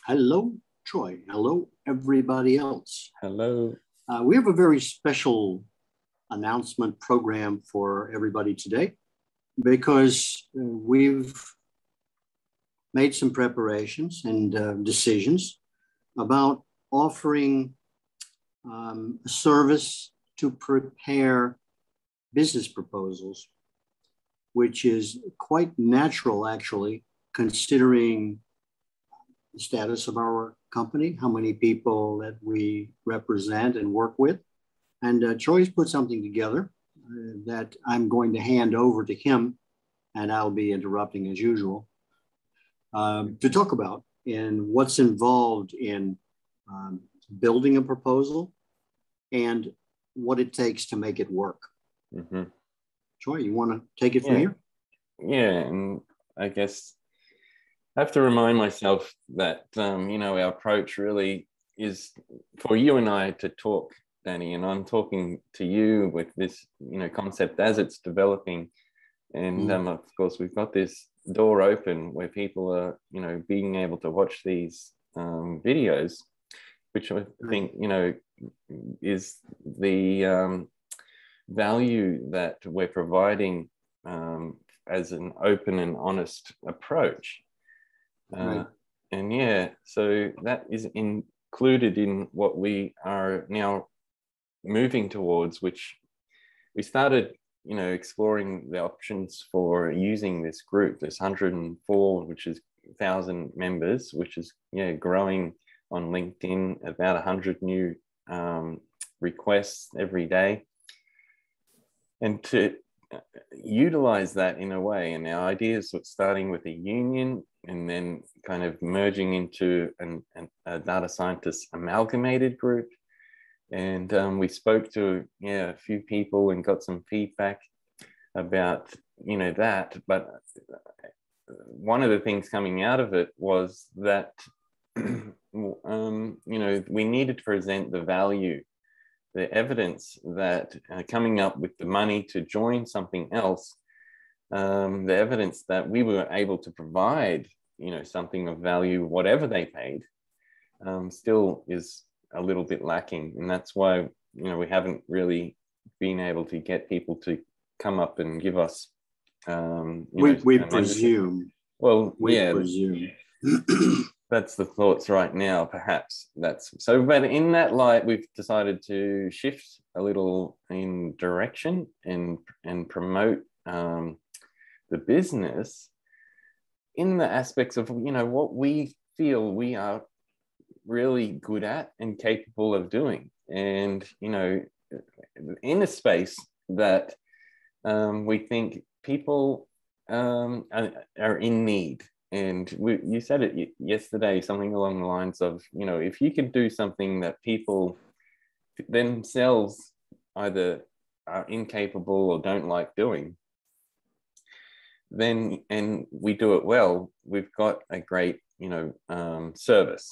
Hello, Troy. Hello, everybody else. Hello. We have a very special announcement program for everybody today because we've made some preparations and decisions about offering a service to prepare business proposals, which is quite natural, actually, considering the status of our company, how many people that we represent and work with. And Troy's put something together that I'm going to hand over to him, and I'll be interrupting as usual, to talk about and what's involved in building a proposal and what it takes to make it work. Mm-hmm. Troy, you want to take it from here? Yeah, and I guess I have to remind myself that, our approach really is for you and I to talk, Danny, and I'm talking to you with this, concept as it's developing. And of course, we've got this door open where people are, being able to watch these videos, which I think, is the value that we're providing as an open and honest approach. Right. And yeah, so that is included in what we are now moving towards, which we started, exploring the options for using this group, this 104, which is 1,000 members, which is growing on LinkedIn, about 100 new requests every day. And to utilize that in a way, and our idea is starting with a union and then kind of merging into a data scientist amalgamated group. And we spoke to a few people and got some feedback about that. But one of the things coming out of it was that we needed to present the value, the evidence that coming up with the money to join something else, the evidence that we were able to provide, something of value, whatever they paid, still is a little bit lacking. And that's why, we haven't really been able to get people to come up and give us, we presume. Well, we presume. That's the thoughts right now, perhaps. That's so, but in that light, we've decided to shift a little in direction and promote the business in the aspects of, what we feel we are really good at and capable of doing. And, in a space that we think people are in need. And you said it yesterday, something along the lines of, if you could do something that people themselves either are incapable or don't like doing, then, and we do it well, we've got a great, service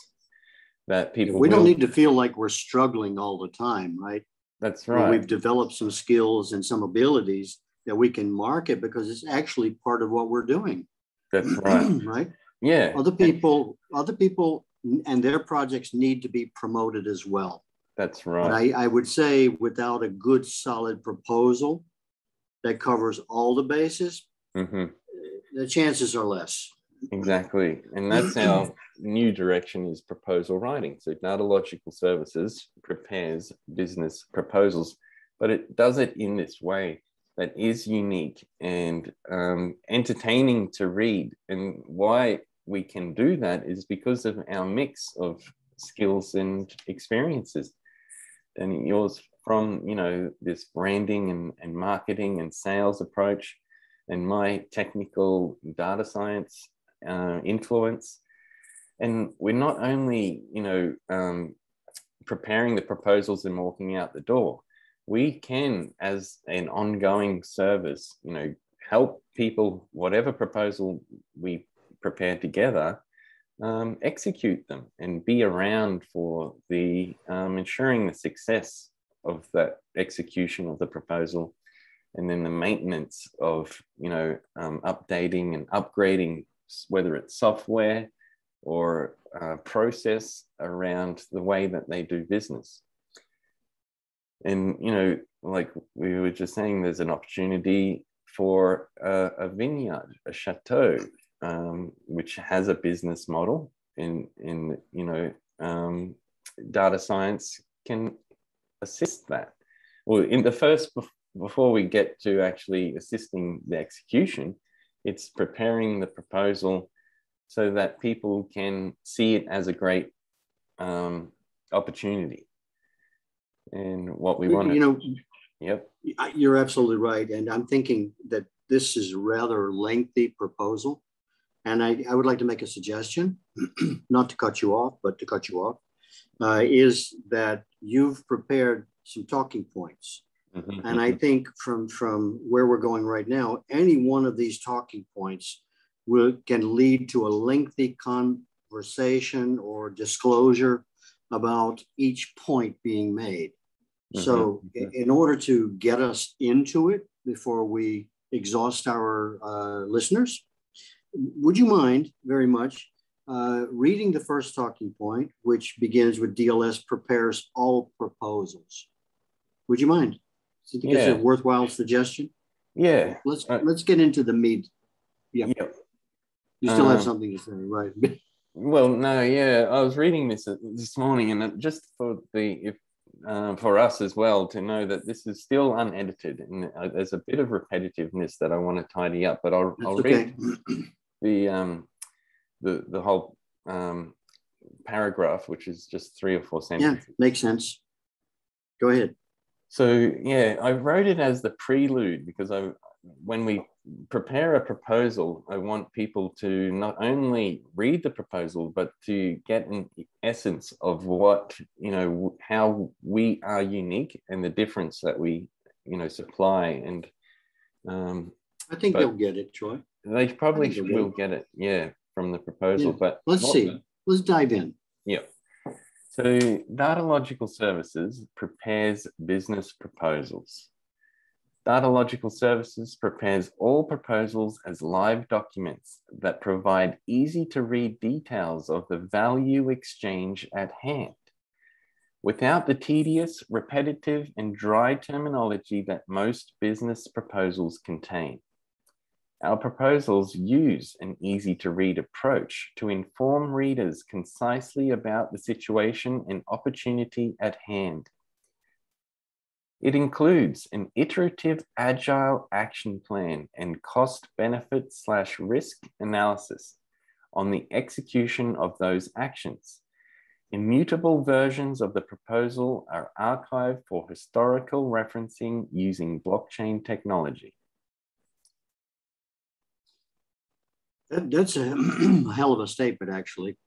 that people we don't need to feel like we're struggling all the time, right? That's right. We've developed some skills and some abilities that we can market because it's actually part of what we're doing. That's right. Right? Yeah. Other people and their projects need to be promoted as well. That's right. But I would say without a good, solid proposal that covers all the bases, the chances are less. Exactly. And that's our new direction, is proposal writing. So Datalogical Services prepares business proposals, but it does it in this way that is unique and entertaining to read. And why we can do that is because of our mix of skills and experiences. And yours from, this branding and marketing and sales approach, and my technical data science influence. And we're not only, preparing the proposals and walking out the door. We can, as an ongoing service, help people, whatever proposal we prepare together, execute them and be around for the ensuring the success of that execution of the proposal, and then the maintenance of, updating and upgrading, whether it's software or process around the way that they do business. And, you know, like we were just saying, there's an opportunity for a vineyard, a chateau, which has a business model in you know, data science can assist that. Well, in the first, before we get to actually assisting the execution, it's preparing the proposal so that people can see it as a great opportunity. And what we want to, you know, yep, you're absolutely right. And I'm thinking that this is a rather lengthy proposal. And I would like to make a suggestion, not to cut you off, but to cut you off, is that you've prepared some talking points. Mm-hmm, and I think from where we're going right now, any one of these talking points can lead to a lengthy conversation or disclosure about each point being made. So in order to get us into it before we exhaust our listeners, would you mind very much reading the first talking point, which begins with DLS prepares all proposals? Would you mind? Do you think it's a worthwhile suggestion? Yeah. Let's get into the meat. Yeah. Yep. You still have something to say, right? Well, no, yeah. I was reading this morning, and just for for us as well to know that this is still unedited, and there's a bit of repetitiveness that I want to tidy up. But I'll read the whole paragraph, which is just 3 or 4 sentences. Yeah, makes sense. Go ahead. So yeah, I wrote it as the prelude because when we prepare a proposal, I want people to not only read the proposal, but to get an essence of what, you know, how we are unique and the difference that we, you know, supply. And I think they'll get it, Troy. They probably will get it, yeah, from the proposal. Yeah. But let's see. Let's dive in. Yeah. So Datalogical Services prepares business proposals. Datalogical Services prepares all proposals as live documents that provide easy-to-read details of the value exchange at hand, without the tedious, repetitive, and dry terminology that most business proposals contain. Our proposals use an easy-to-read approach to inform readers concisely about the situation and opportunity at hand. It includes an iterative, agile action plan and cost-benefit/risk analysis on the execution of those actions. Immutable versions of the proposal are archived for historical referencing using blockchain technology. That's a hell of a statement, actually,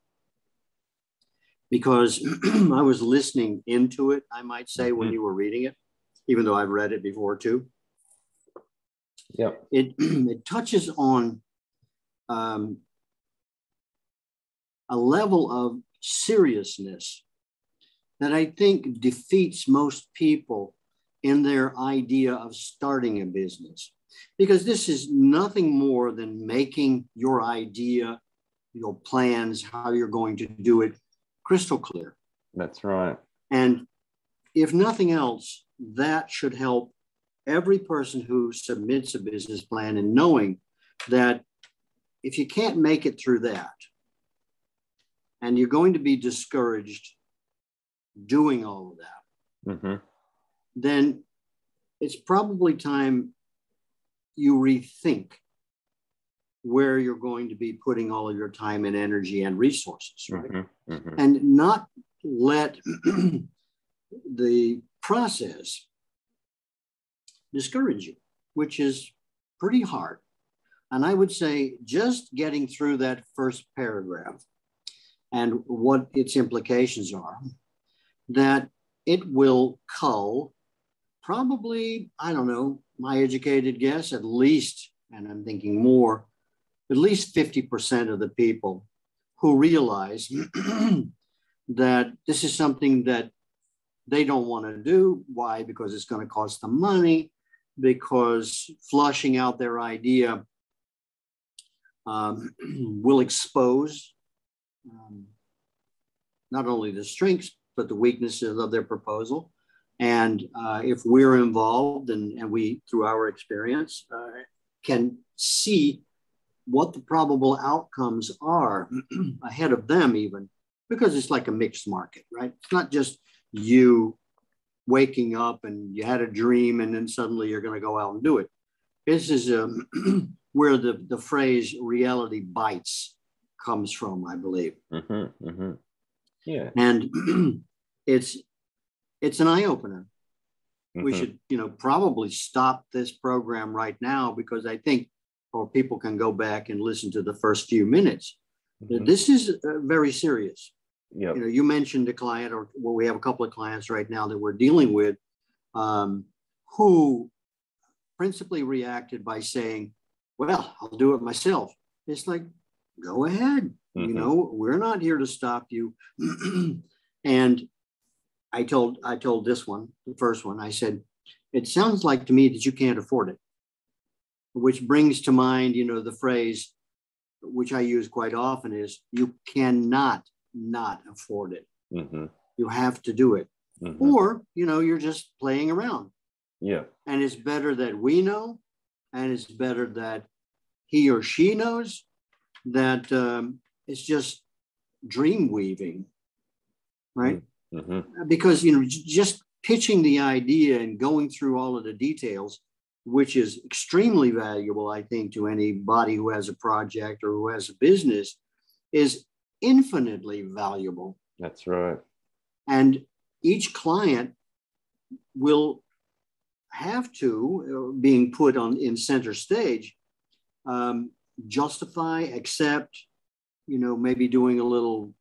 because I was listening into it, I might say, when you were reading it, even though I've read it before too. Yep. It touches on a level of seriousness that I think defeats most people in their idea of starting a business. Because this is nothing more than making your idea, your plans, how you're going to do it, crystal clear. That's right. And if nothing else, that should help every person who submits a business plan in knowing that if you can't make it through that, and you're going to be discouraged doing all of that, then it's probably time you rethink where you're going to be putting all of your time and energy and resources, right? And not let the process discourage you, which is pretty hard. And I would say just getting through that first paragraph and what its implications are, that it will cull probably, I don't know, my educated guess, at least, and I'm thinking more, at least 50% of the people who realize that this is something that they don't want to do. Why? Because it's going to cost them money, because flushing out their idea will expose not only the strengths, but the weaknesses of their proposal. And if we're involved and we, through our experience, can see what the probable outcomes are ahead of them even, because it's like a mixed market, right? It's not just you waking up and you had a dream and then suddenly you're going to go out and do it. This is where the phrase reality bites comes from, I believe. Mm-hmm, mm-hmm. Yeah. And it's an eye-opener. Mm-hmm. We should, probably stop this program right now, because I think, or people can go back and listen to the first few minutes. Mm-hmm. This is very serious. Yep. You mentioned a client, or well, we have a couple of clients right now that we're dealing with, who principally reacted by saying, well, I'll do it myself. It's like, go ahead. Mm-hmm. We're not here to stop you. And I told this one, the first one, I said, it sounds like to me that you can't afford it, which brings to mind, the phrase, which I use quite often, is you cannot not afford it. Mm-hmm. You have to do it. Mm-hmm. Or, you're just playing around. Yeah. And it's better that we know, and it's better that he or she knows that it's just dream weaving, right? Mm-hmm. Because, just pitching the idea and going through all of the details, which is extremely valuable, I think, to anybody who has a project or who has a business, is infinitely valuable. That's right. And each client will have to, being put in center stage, justify, accept, maybe doing a little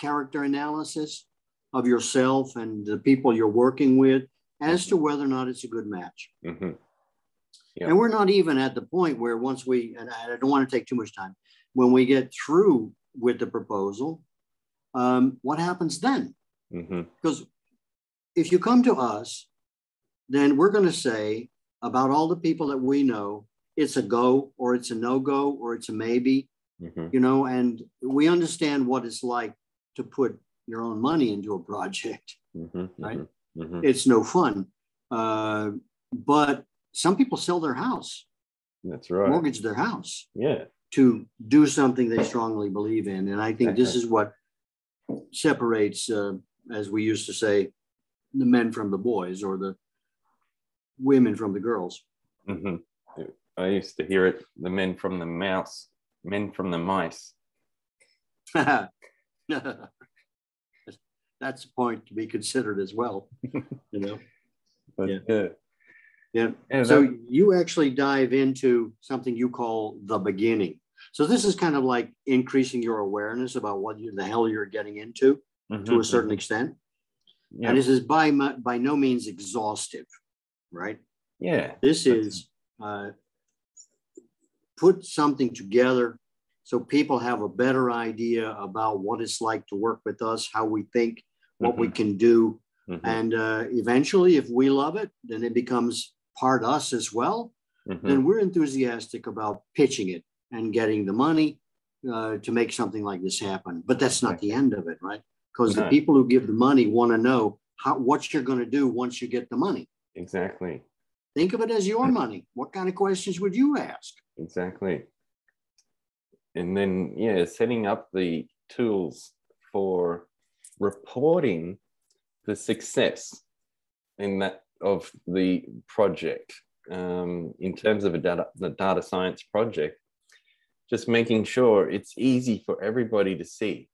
character analysis of yourself and the people you're working with as to whether or not it's a good match. Mm-hmm. Yep. And we're not even at the point where once and I don't want to take too much time, when we get through with the proposal, what happens then? Mm-hmm. Because if you come to us, then we're going to say about all the people that we know, it's a go, or it's a no-go, or it's a maybe, mm-hmm. And we understand what it's like to put your own money into a project, mm-hmm. right? Mm-hmm. It's no fun. But some people sell their house. That's right. Mortgage their house. Yeah. To do something they strongly believe in. And I think this is what separates, as we used to say, the men from the boys, or the women from the girls. Mm-hmm. I used to hear it, the men from the mouse, men from the mice. That's a point to be considered as well, But, yeah. Yeah. So you actually dive into something you call the beginning. So this is kind of like increasing your awareness about what the hell you're getting into, to a certain extent. Yeah. And this is by no means exhaustive, right? Yeah. This is put something together so people have a better idea about what it's like to work with us, how we think, what we can do. And eventually, if we love it, then it becomes part us as well. Then we're enthusiastic about pitching it and getting the money to make something like this happen. But that's not the end of it, right? Because the people who give the money want to know what you're going to do once you get the money. Exactly. Think of it as your money. What kind of questions would you ask? Exactly. And then, setting up the tools for reporting the success of the project in terms of the data science project, just making sure it's easy for everybody to see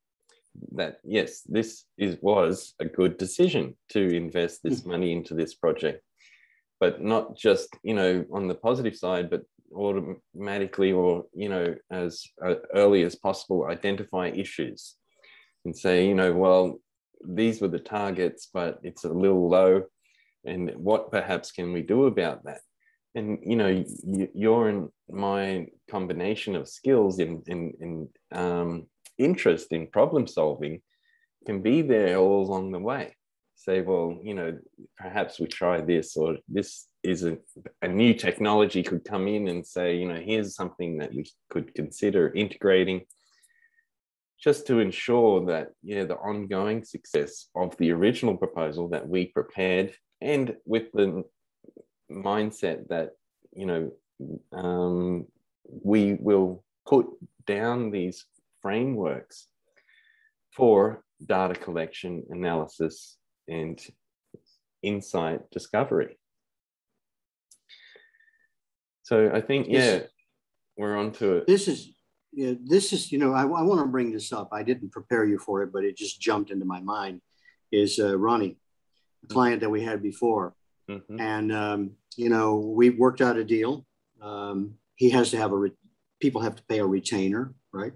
that, yes, this was a good decision to invest this money into this project, but not just, on the positive side, but automatically or, as early as possible, identify issues and say, well, these were the targets, but it's a little low. And what perhaps can we do about that? And, your and my combination of skills in interest in problem solving can be there all along the way. Say, well, perhaps we try this, or this is a new technology could come in and say, here's something that we could consider integrating. just to ensure that, yeah, the ongoing success of the original proposal that we prepared, and with the mindset that, you know, we will put down these frameworks for data collection, analysis, and insight discovery. So I think, yeah, we're on to it. This is, you know, I want to bring this up. I didn't prepare you for it, but it just jumped into my mind, is Ronnie, a client that we had before. Mm-hmm. And, you know, we worked out a deal. He has to have people have to pay a retainer, right,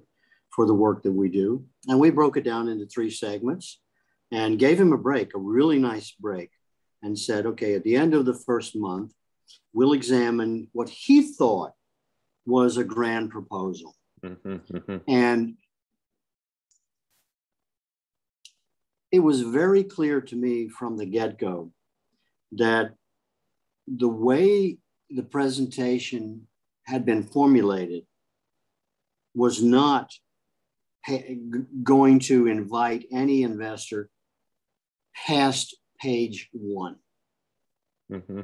for the work that we do. And we broke it down into 3 segments and gave him a break, a really nice break, and said, okay, at the end of the first month, we'll examine what he thought was a grand proposal. Mm-hmm, mm-hmm. And it was very clear to me from the get-go that the way the presentation had been formulated was not going to invite any investor past page 1. Mm-hmm.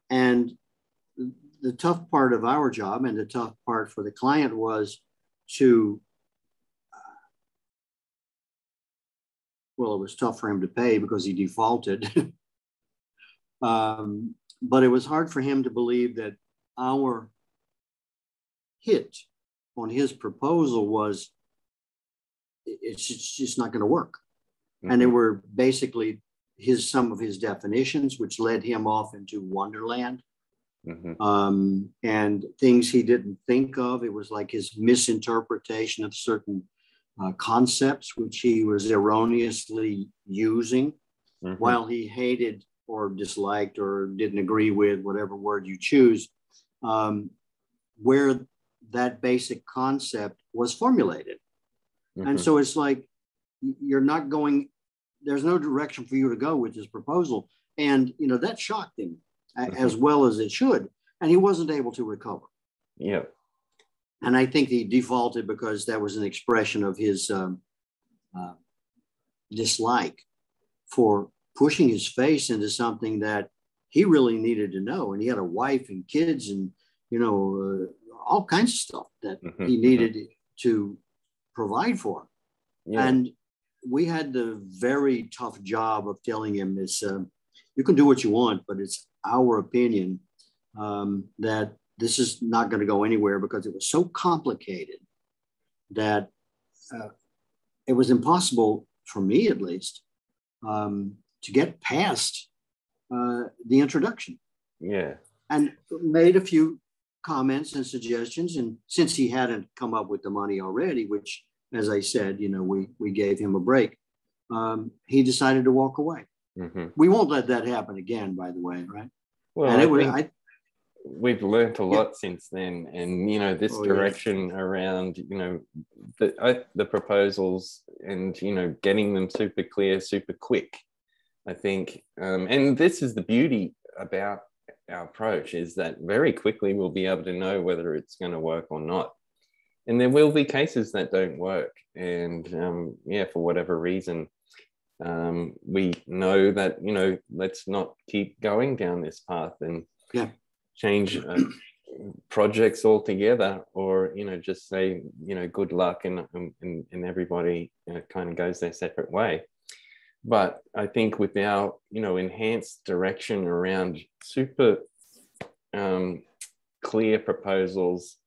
And the tough part of our job, and the tough part for the client, was to, well, it was tough for him to pay because he defaulted. But it was hard for him to believe that our hit on his proposal was, it's just not going to work. Mm-hmm. And there were basically some of his definitions, which led him off into Wonderland. Mm-hmm. And things he didn't think of. It was like his misinterpretation of certain concepts, which he was erroneously using, mm-hmm. while he hated or disliked or didn't agree with, whatever word you choose, where that basic concept was formulated. Mm-hmm. And so it's like, you're not going, there's no direction for you to go with this proposal. And, you know, that shocked him, mm-hmm. as well as it should. And he wasn't able to recover. Yeah. And I think he defaulted because that was an expression of his dislike for pushing his face into something that he really needed to know. And he had a wife and kids and, you know, all kinds of stuff that mm-hmm. he needed mm-hmm. to provide for. Yeah. And we had the very tough job of telling him this, you can do what you want, but it's our opinion that this is not going to go anywhere, because it was so complicated that it was impossible, for me at least, to get past the introduction. Yeah. And made a few comments and suggestions. And since he hadn't come up with the money already, which, as I said, you know, we gave him a break, he decided to walk away. Mm-hmm. We won't let that happen again, by the way, right? Well, and we've learned a lot since then, and you know, this direction around, you know, the proposals, and you know, getting them super clear, super quick. I think, and this is the beauty about our approach, is that very quickly we'll be able to know whether it's going to work or not. And there will be cases that don't work, and yeah, for whatever reason, we know that, you know, let's not keep going down this path and change projects altogether, or, you know, just say, you know, good luck, and everybody, you know, kind of goes their separate way. But I think with our, you know, enhanced direction around super clear proposals,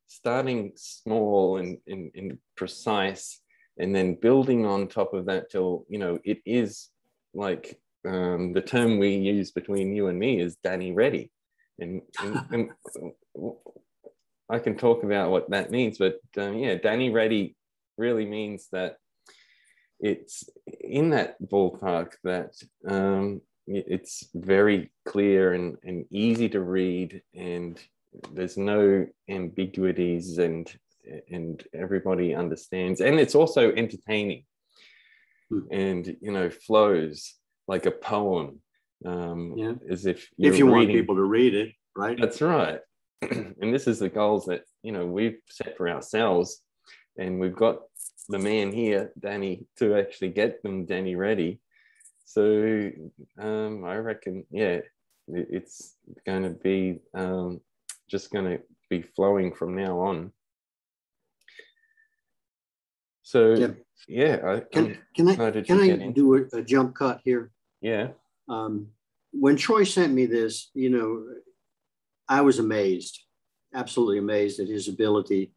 starting small and precise, and then building on top of that till, you know, it is like the term we use between you and me is Danny Ready. And I can talk about what that means, but yeah, Danny Ready really means that it's in that ballpark that it's very clear and easy to read, and there's no ambiguities, and everybody understands, and it's also entertaining, and you know, flows like a poem, as if you want people to read it, right? That's right. And this is the goals that, you know, we've set for ourselves, and we've got the man here, Danny, to actually get them Danny ready. So I reckon, yeah, it's going to be just going to be flowing from now on. So yeah, can I do a jump cut here? Yeah. When Troy sent me this, you know, I was amazed, absolutely amazed at his ability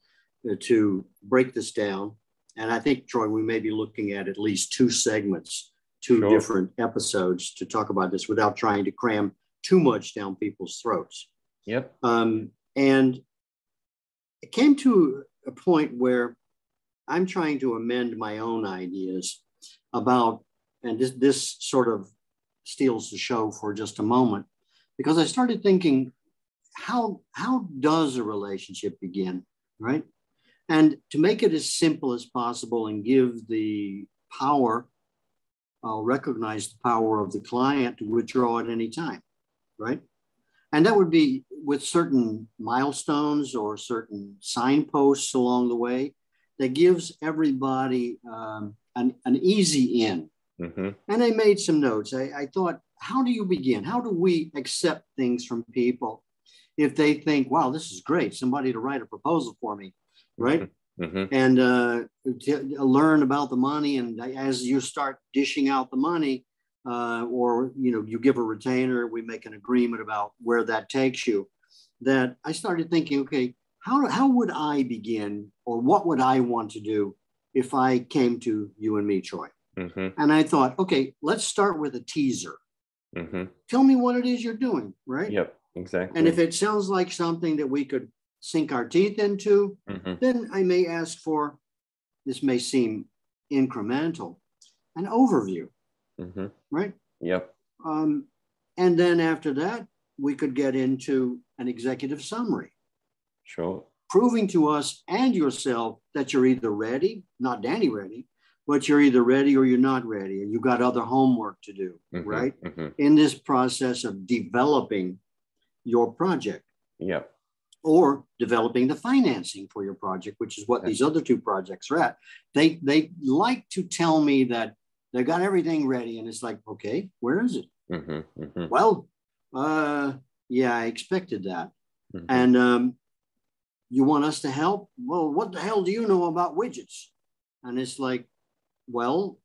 to break this down. And I think, Troy, we may be looking at least two segments, two different episodes to talk about this without trying to cram too much down people's throats. Yep. And it came to a point where I'm trying to amend my own ideas about, and this sort of steals the show for just a moment, because I started thinking, how does a relationship begin, right? And to make it as simple as possible and give the power, I'll recognize the power of the client to withdraw at any time, right? And that would be with certain milestones or certain signposts along the way that gives everybody an easy in. Mm-hmm. And I made some notes. I thought, how do you begin? How do we accept things from people if they think, wow, this is great, somebody to write a proposal for me, right? Mm-hmm. And to learn about the money. And as you start dishing out the money, or, you know, you give a retainer, we make an agreement about where that takes you, that I started thinking, okay, how would I begin, or what would I want to do if I came to you and me, Troy? Mm-hmm. And I thought, okay, let's start with a teaser. Mm-hmm. Tell me what it is you're doing, right? Yep, exactly. And if it sounds like something that we could sink our teeth into, mm-hmm. then I may ask for, this may seem incremental, an overview, mm-hmm. right? Yep. And then after that, we could get into an executive summary. Sure. Proving to us and yourself that you're either ready, not Danny ready, but you're either ready or you're not ready, and you got other homework to do, mm-hmm. right? Mm-hmm. In this process of developing your project. Yep. Or developing the financing for your project, which is what these other two projects are at. They like to tell me that they got everything ready, and it's like, okay, where is it? Mm-hmm. Mm-hmm. Well, yeah, I expected that. Mm-hmm. And you want us to help? Well, what the hell do you know about widgets? And it's like, well,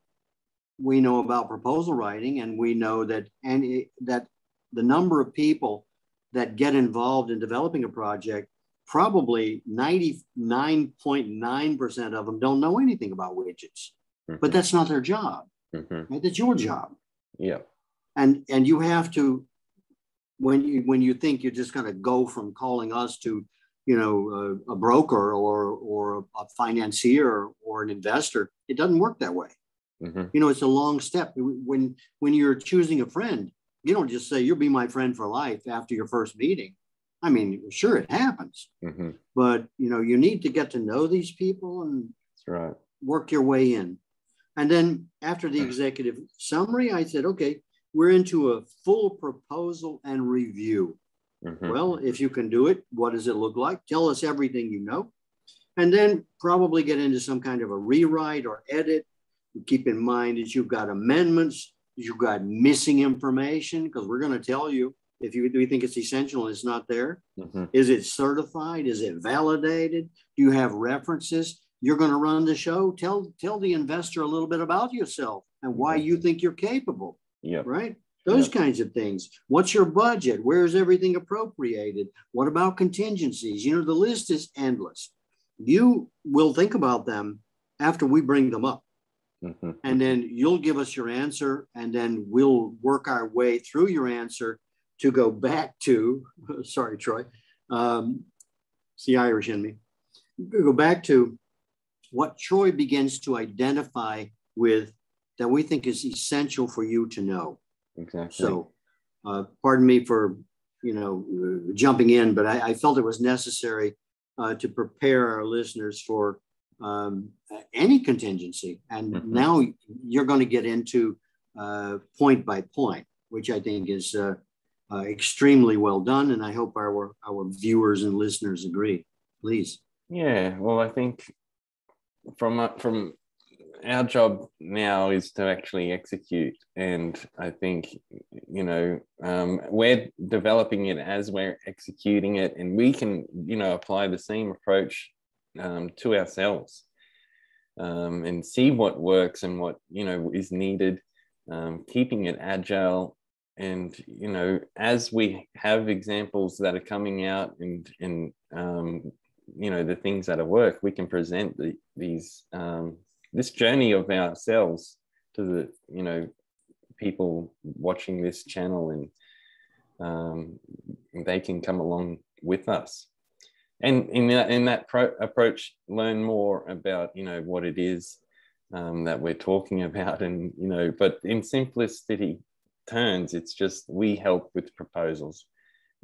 we know about proposal writing, and we know that that the number of people that get involved in developing a project, probably 99.9% of them don't know anything about widgets. Mm-hmm. But that's not their job. Mm-hmm. Right? That's your job. Yeah. And you have to, when you think you're just going to go from calling us to, you know, a broker or a financier or an investor, it doesn't work that way. Mm-hmm. You know, it's a long step. When you're choosing a friend, you don't just say, you'll be my friend for life after your first meeting. I mean, sure, it happens. Mm-hmm. But, you know, you need to get to know these people and that's right. Work your way in. And then after the executive summary, I said, okay, we're into a full proposal and review. Mm-hmm. Well, if you can do it, what does it look like? Tell us everything you know. And then probably get into some kind of a rewrite or edit. Keep in mind that you've got amendments, you've got missing information, because we're going to tell you if you think it's essential and it's not there. Mm-hmm. Is it certified? Is it validated? Do you have references? You're going to run the show. Tell the investor a little bit about yourself and why you think you're capable. Yeah. Right? Those kinds of things. What's your budget? Where is everything appropriated? What about contingencies? You know, the list is endless. You will think about them after we bring them up. Mm-hmm. And then you'll give us your answer, and then we'll work our way through your answer to go back to, sorry, Troy, it's the Irish in me, go back to what Troy begins to identify with that we think is essential for you to know. Exactly. So, pardon me for, jumping in, but I felt it was necessary to prepare our listeners for any contingency. And mm-hmm. now you're going to get into point by point, which I think is extremely well done. And I hope our viewers and listeners agree. Please. Yeah, well, I think from our job now is to actually execute, and I think we're developing it as we're executing it, and we can apply the same approach to ourselves, and see what works and what is needed, keeping it agile. And as we have examples that are coming out and the things that work, we can present these this journey of ourselves to the people watching this channel, and they can come along with us, and in that approach learn more about what it is that we're talking about. And but in simplicity terms, it's just we help with proposals.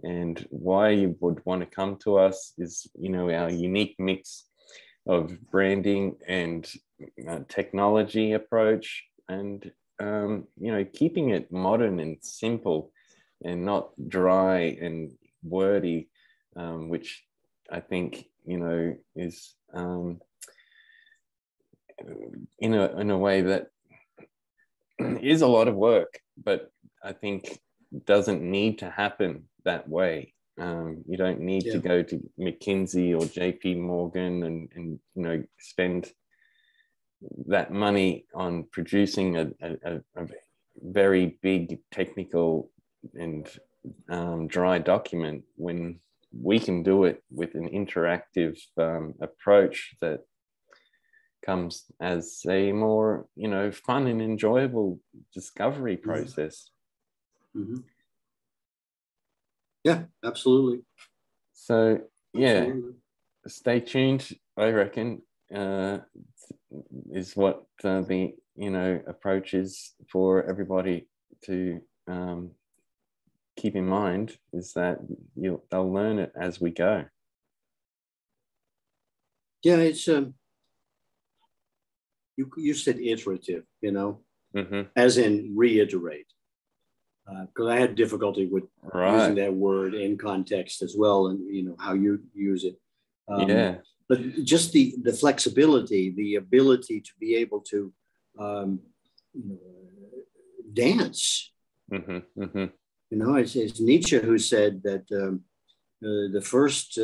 And why you would want to come to us is our unique mix of branding and technology approach, and keeping it modern and simple and not dry and wordy, which I think is in a way that is a lot of work, but I think doesn't need to happen that way. You don't need to go to McKinsey or JP Morgan and spend that money on producing a very big technical and dry document, when we can do it with an interactive approach that comes as a more fun and enjoyable discovery process. Mm-hmm. Yeah, absolutely. So absolutely. Stay tuned, I reckon, is what the approach is for everybody to keep in mind, is that they'll learn it as we go. Yeah, it's you said iterative, mm-hmm. as in reiterate, because I had difficulty with using that word in context as well, and how you use it. But just the flexibility, the ability to be able to dance. Mm-hmm. Mm-hmm. It's Nietzsche who said that the first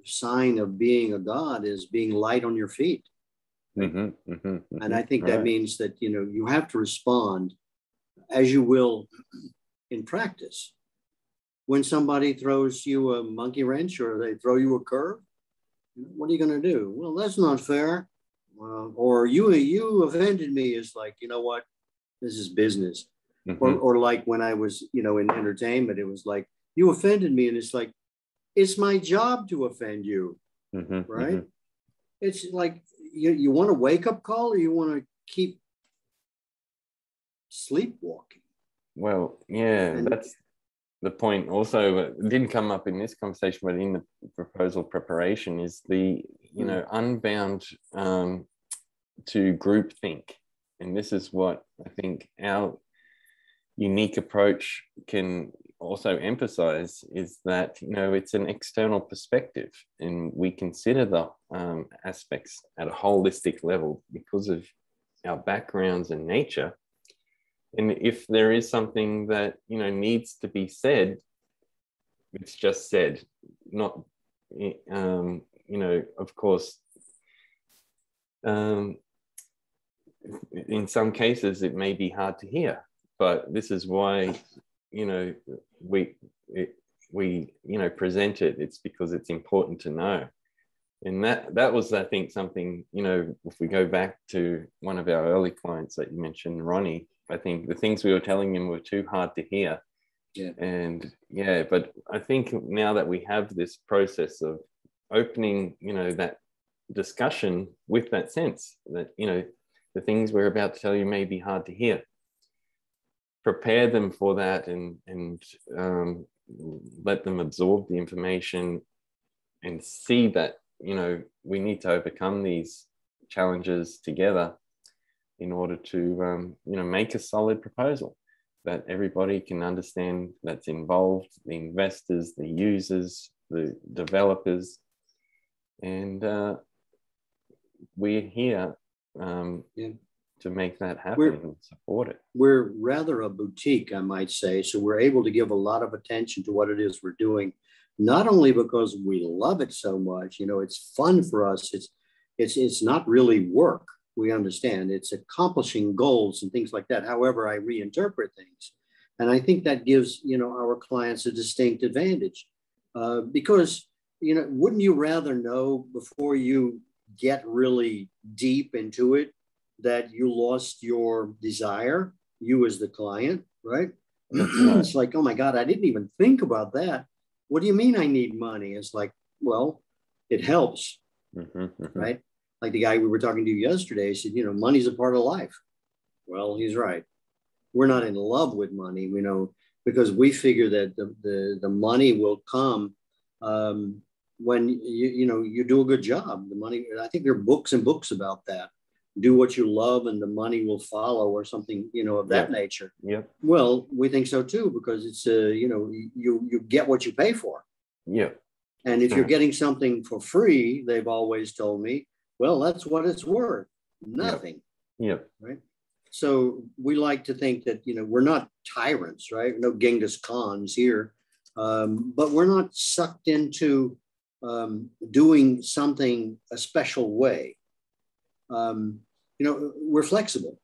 sign of being a god is being light on your feet. Mm-hmm. Mm-hmm. Mm-hmm. And I think that means that you have to respond as you will in practice. When somebody throws you a monkey wrench or they throw you a curve, what are you going to do? Well, that's not fair. Or you offended me. Is like, you know what? This is business. Mm-hmm. Or like when I was, in entertainment, it was like, you offended me. And it's like, it's my job to offend you. Mm-hmm. Right? Mm-hmm. It's like, you want a wake-up call, or you want to keep sleepwalking? Well, that's the point. Also, it didn't come up in this conversation, but in the proposal preparation, is the unbound to groupthink. And this is what I think our unique approach can also emphasize, is that it's an external perspective, and we consider the aspects at a holistic level because of our backgrounds and nature. And if there is something that needs to be said, it's just said. Not of course, in some cases it may be hard to hear, but this is why we present it. It's because it's important to know. And that was, I think, something, if we go back to one of our early clients that you mentioned, Ronnie, I think the things we were telling him were too hard to hear. Yeah. And but I think now that we have this process of opening, that discussion with that sense that, the things we're about to tell you may be hard to hear, prepare them for that, and let them absorb the information and see that, we need to overcome these challenges together in order to, make a solid proposal that everybody can understand, that's involved, the investors, the users, the developers, and we're here Yeah. to make that happen We're- and support it. We're rather a boutique, I might say. So we're able to give a lot of attention to what it is we're doing, not only because we love it so much, it's fun for us. It's not really work. We understand it's accomplishing goals and things like that. However, I reinterpret things. And I think that gives, our clients a distinct advantage because, wouldn't you rather know before you get really deep into it that you lost your desire, you as the client, right? It's like, oh my God, I didn't even think about that. What do you mean I need money? It's like, well, it helps, right? Like the guy we were talking to yesterday said, money's a part of life. Well, he's right. We're not in love with money, because we figure that the money will come when you do a good job. The money, I think there are books and books about that. Do what you love and the money will follow, or something, of that nature. Yeah. Well, we think so too, because it's, you get what you pay for. Yeah. And if you're getting something for free, they've always told me, well, that's what it's worth. Nothing. Yeah. Right. So we like to think that, we're not tyrants, right? No Genghis Khans here, but we're not sucked into doing something a special way. We're flexible.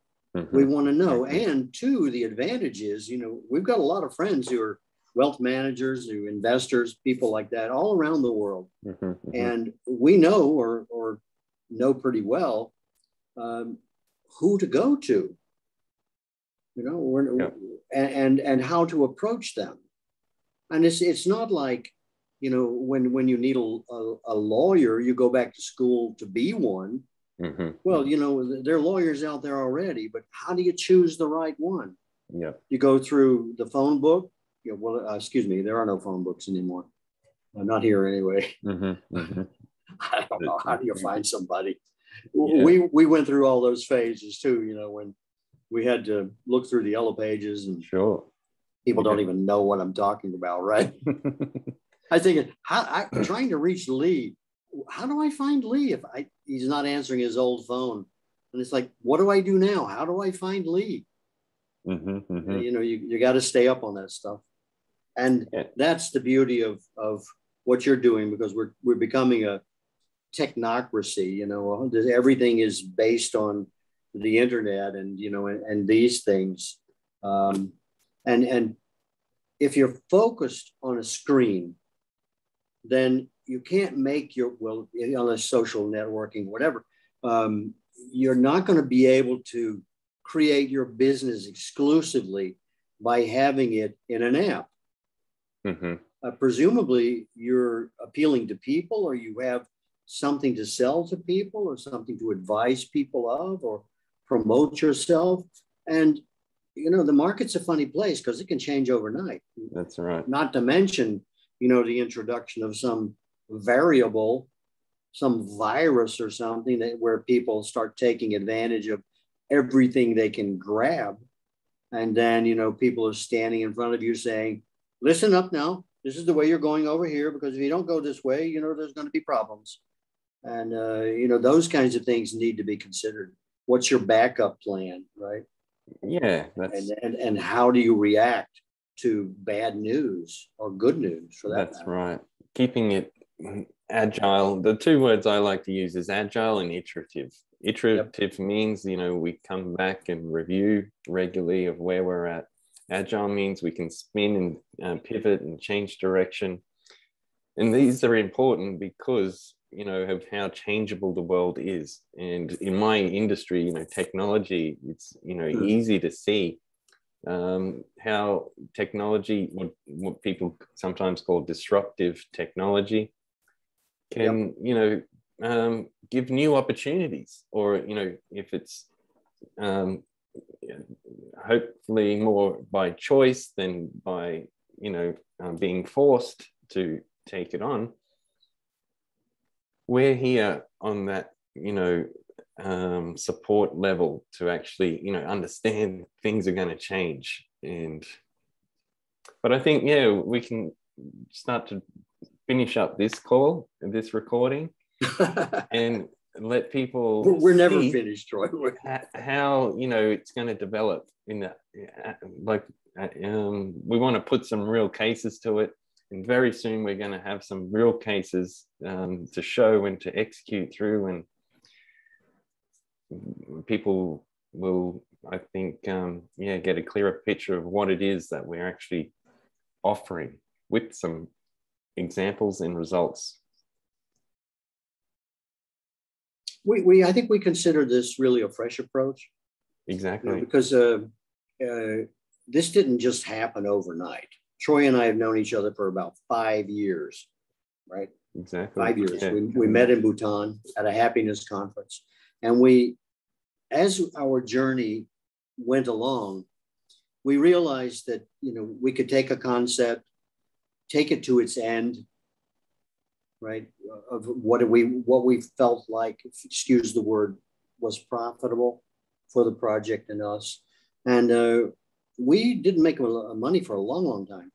We want to know. And two, the advantage is, we've got a lot of friends who are wealth managers, who investors, people like that all around the world. And we know or know pretty well who to go to, and how to approach them. And it's not like, when you need a lawyer, you go back to school to be one. Well, there are lawyers out there already, but how do you choose the right one? Yeah. You go through the phone book. Excuse me, there are no phone books anymore. I'm not here anyway. I don't know. How do you find somebody? Yeah. We went through all those phases too, when we had to look through the yellow pages, and sure, people don't even know what I'm talking about, right? I think I'm trying to reach Lee. How do I find Lee if he's not answering his old phone? And it's like, what do I do now? How do I find Lee? You got to stay up on that stuff. And that's the beauty of what you're doing, because we're becoming a technocracy. Everything is based on the internet and and these things. And if you're focused on a screen, then you can't make unless social networking, whatever, you're not going to be able to create your business exclusively by having it in an app. Presumably you're appealing to people, or you have something to sell to people, or something to advise people of, or promote yourself. And, the market's a funny place because it can change overnight. That's right. Not to mention, the introduction of some variable, some virus or something where people start taking advantage of everything they can grab. And then, people are standing in front of you saying, listen up now, this is the way you're going over here, because if you don't go this way, there's going to be problems. And, those kinds of things need to be considered. What's your backup plan, right? Yeah. And how do you react to bad news or good news for that matter? Right. Keeping it agile. The two words I like to use is agile and iterative. Iterative means, we come back and review regularly of where we're at. Agile means we can spin and pivot and change direction. And these are important because, of how changeable the world is. And in my industry, technology, it's, easy to see how technology, what people sometimes call disruptive technology, can, give new opportunities, or, if it's hopefully more by choice than by, being forced to take it on. We're here on that, support level to actually, understand things are going to change. But I think, we can start to finish up this call and this recording. And let people We're never see finished, Troy. how, you know, it's going to develop in that, like, we want to put some real cases to it. And very soon we're going to have some real cases to show and to execute through, and people will, I think, get a clearer picture of what it is that we're actually offering with some examples and results. I think we consider this really a fresh approach. Exactly. You know, because this didn't just happen overnight. Troy and I have known each other for about 5 years, right? Exactly. 5 years. Yeah. We met in Bhutan at a happiness conference. And as our journey went along, we realized that, you know, we could take a concept, take it to its end, right? Of what we felt like, excuse the word, was profitable for the project and us. And we didn't make money for a long, long time.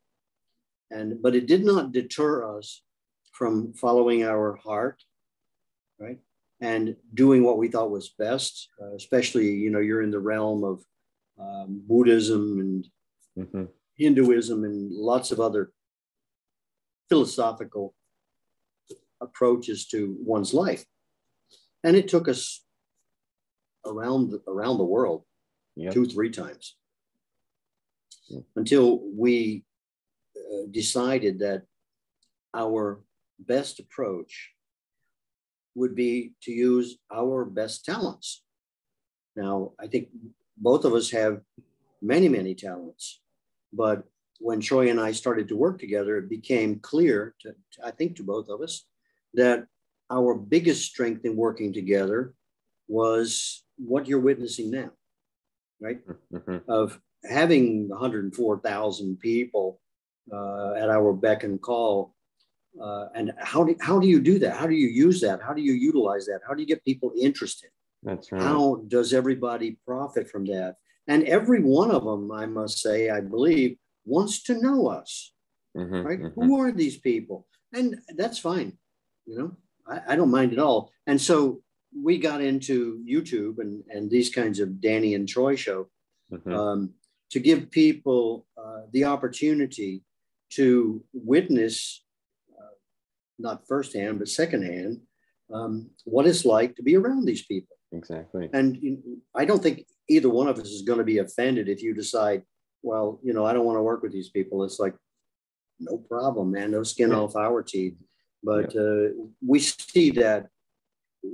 But it did not deter us from following our heart, right? And doing what we thought was best, especially, you know, you're in the realm of Buddhism and Hinduism and lots of other philosophical approaches to one's life. And it took us around the world 2-3 times until we decided that our best approach would be to use our best talents. Now, I think both of us have many, many talents, but when Troy and I started to work together, it became clear I think to both of us that our biggest strength in working together was what you're witnessing now, right? Of having 104,000 people at our beck and call. And how do you do that? How do you use that? How do you utilize that? How do you get people interested? That's right. How does everybody profit from that? And every one of them, I must say, I believe, wants to know us, right? Who are these people? And that's fine. You know, I don't mind at all. And so we got into YouTube and these kinds of Danny and Troy show to give people the opportunity to witness, not firsthand, but secondhand, what it's like to be around these people. Exactly. And I don't think either one of us is going to be offended if you decide, well, you know, I don't want to work with these people. It's like, no problem, man, no skin off our teeth. But we see that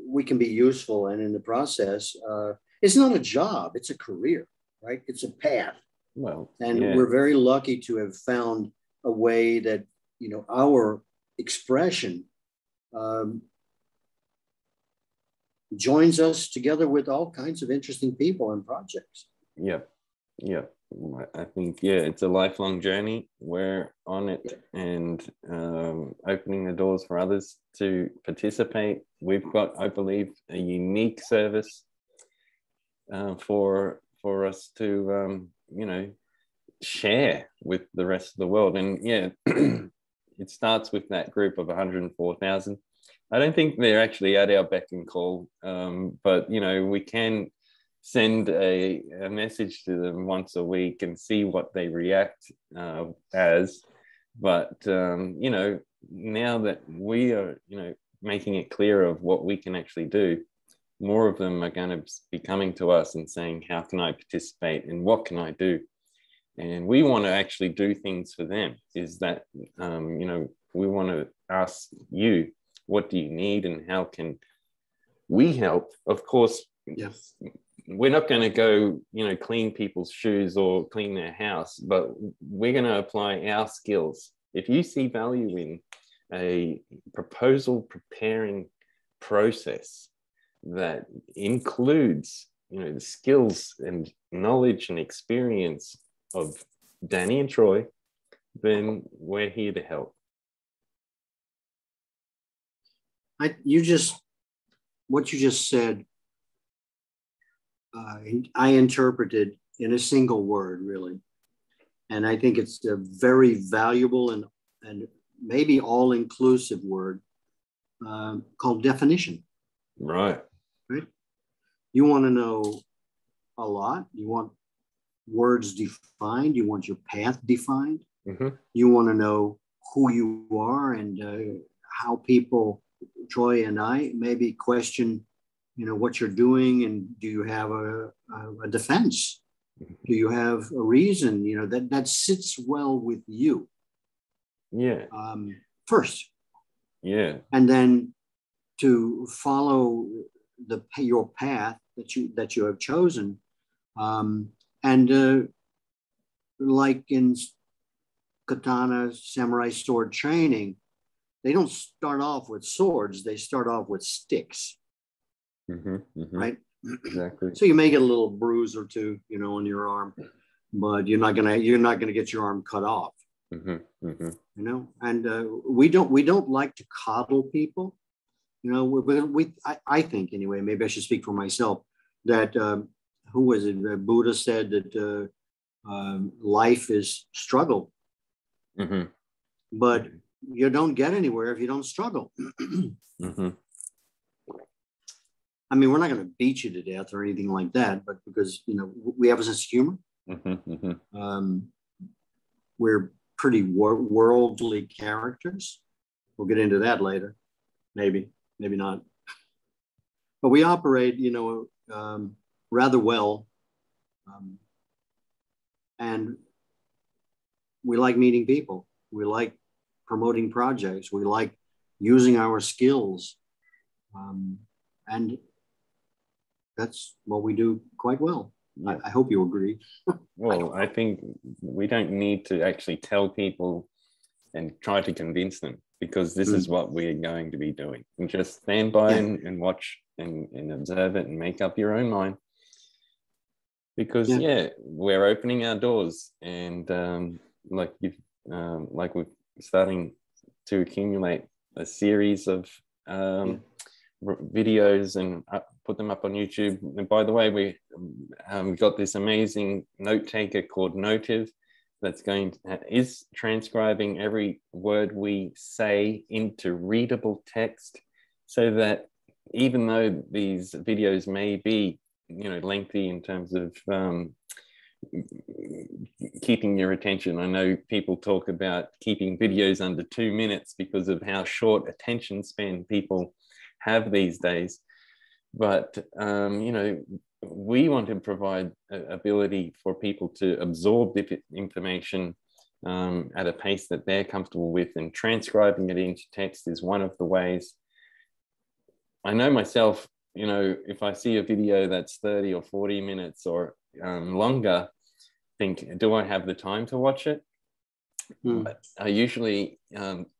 we can be useful. And in the process, it's not a job, it's a career, right? It's a path. Well, and we're very lucky to have found a way that, you know, our expression joins us together with all kinds of interesting people and projects. I think, it's a lifelong journey. We're on it and opening the doors for others to participate. We've got, I believe, a unique service for us to, you know, share with the rest of the world. And it starts with that group of 104,000. I don't think they're actually at our beck and call, but, you know, we can send a message to them once a week and see what they react as. But, you know, now that we are, you know, making it clear of what we can actually do, more of them are going to be coming to us and saying, how can I participate and what can I do? And we want to actually do things for them. Is that, you know, we want to ask you, what do you need and how can we help? Of course, we're not going to go, you know, clean people's shoes or clean their house, but we're going to apply our skills. If you see value in a proposal preparing process that includes, you know, the skills and knowledge and experience of Danny and Troy, then we're here to help. What you just said, I interpreted in a single word, really. And I think it's a very valuable and maybe all-inclusive word called definition. Right. Right? You want to know a lot. You want words defined. You want your path defined. Mm-hmm. You want to know who you are and how people, Troy and I, maybe question, what you're doing, and do you have a defense? Do you have a reason, that sits well with you? Yeah. First. Yeah. And then to follow your path that you have chosen. And like in katana samurai sword training, they don't start off with swords, they start off with sticks. Mm-hmm. Mm-hmm. Right? Exactly. So you may get a little bruise or two, on your arm, but you're not gonna get your arm cut off. Mm-hmm. Mm-hmm. And we don't like to coddle people. I think anyway, maybe I should speak for myself, that who was it? Buddha said that life is struggle, Mm-hmm. but you don't get anywhere if you don't struggle. Mm-hmm. I mean, we're not going to beat you to death or anything like that, but because we have a sense of humor. Mm-hmm. Mm-hmm. We're pretty worldly characters. We'll get into that later, maybe not. But we operate, rather well, and we like meeting people. We like promoting projects. We like using our skills, and that's what we do quite well. Yeah. I hope you agree. Well, I think we don't need to actually tell people and try to convince them, because this is what we are going to be doing. And just stand by and watch and observe it and make up your own mind. Because we're opening our doors, and like we're starting to accumulate a series of videos and put them up on YouTube. And by the way, we got this amazing note taker called Notive that's is transcribing every word we say into readable text, so that even though these videos may be lengthy in terms of keeping your attention. I know people talk about keeping videos under 2 minutes because of how short attention span people have these days. But, we want to provide ability for people to absorb the information at a pace that they're comfortable with, and transcribing it into text is one of the ways. I know myself, if I see a video that's 30 or 40 minutes or longer, think, do I have the time to watch it? But I usually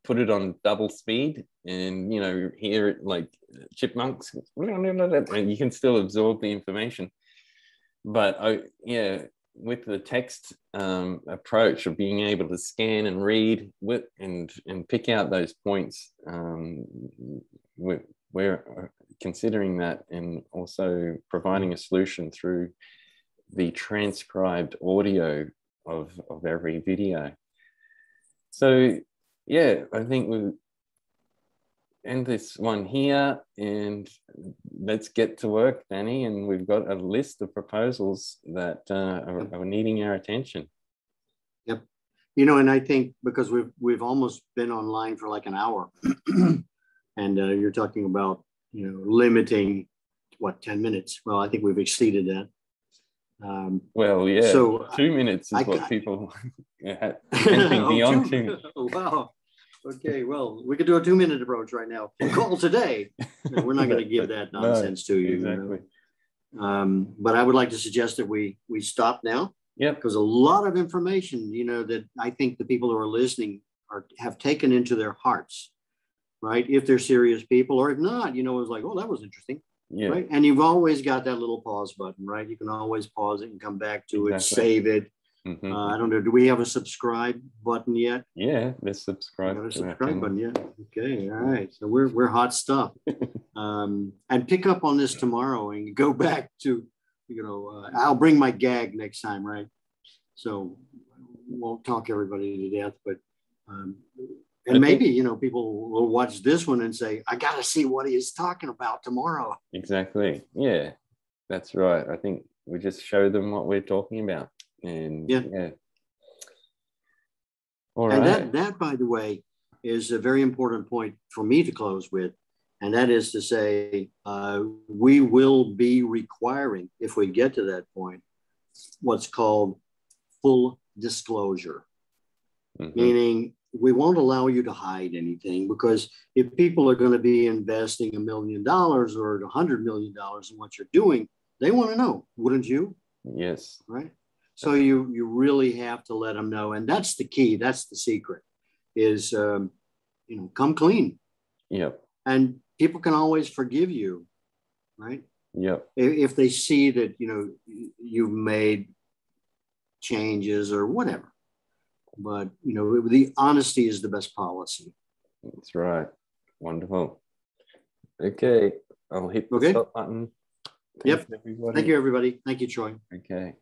put it on double speed, and hear it like chipmunks, and you can still absorb the information. But with the text approach of being able to scan and read with and pick out those points, we're considering that, and also providing a solution through the transcribed audio of every video. So I think we'll end this one here, and let's get to work, Danny. And we've got a list of proposals that are needing our attention. Yep. And I think because we've almost been online for like an hour, and you're talking about limiting 10 minutes. Well, I think we've exceeded that. So 2 minutes is what people anything beyond 2 minutes. Wow. Okay, well, we could do a 2-minute approach right now. Call today. No, we're not going to give that nonsense to you. Exactly. But I would like to suggest that we stop now. Yeah. Because a lot of information, that I think the people who are listening have taken into their hearts, right? If they're serious people, or if not, it was like, oh, that was interesting. Yeah. Right. And you've always got that little pause button, right? You can always pause it and come back to it, save it. Mm-hmm. I don't know. Do we have a subscribe button yet? Yeah, let's subscribe. A subscribe button, yeah. Okay, all right. So we're hot stuff. And pick up on this tomorrow and go back to, I'll bring my gag next time, right? So won't talk everybody to death, but And maybe, you know, people will watch this one and say, I got to see what he is talking about tomorrow. Exactly. Yeah, that's right. I think we just show them what we're talking about. And yeah. All right. And that, by the way, is a very important point for me to close with. And that is to say, we will be requiring, if we get to that point, what's called full disclosure. Mm-hmm. Meaning we won't allow you to hide anything, because if people are going to be investing $1 million or $100 million in what you're doing, they want to know, wouldn't you? Yes. Right. So you really have to let them know. And that's the key. That's the secret is, you know, come clean. Yep. And people can always forgive you. Right. Yep. If they see that, you know, you've made changes or whatever. But, you know, the honesty is the best policy. That's right. Wonderful. Okay. I'll hit the stop button. Thanks, everybody. Thank you, everybody. Thank you, Troy. Okay.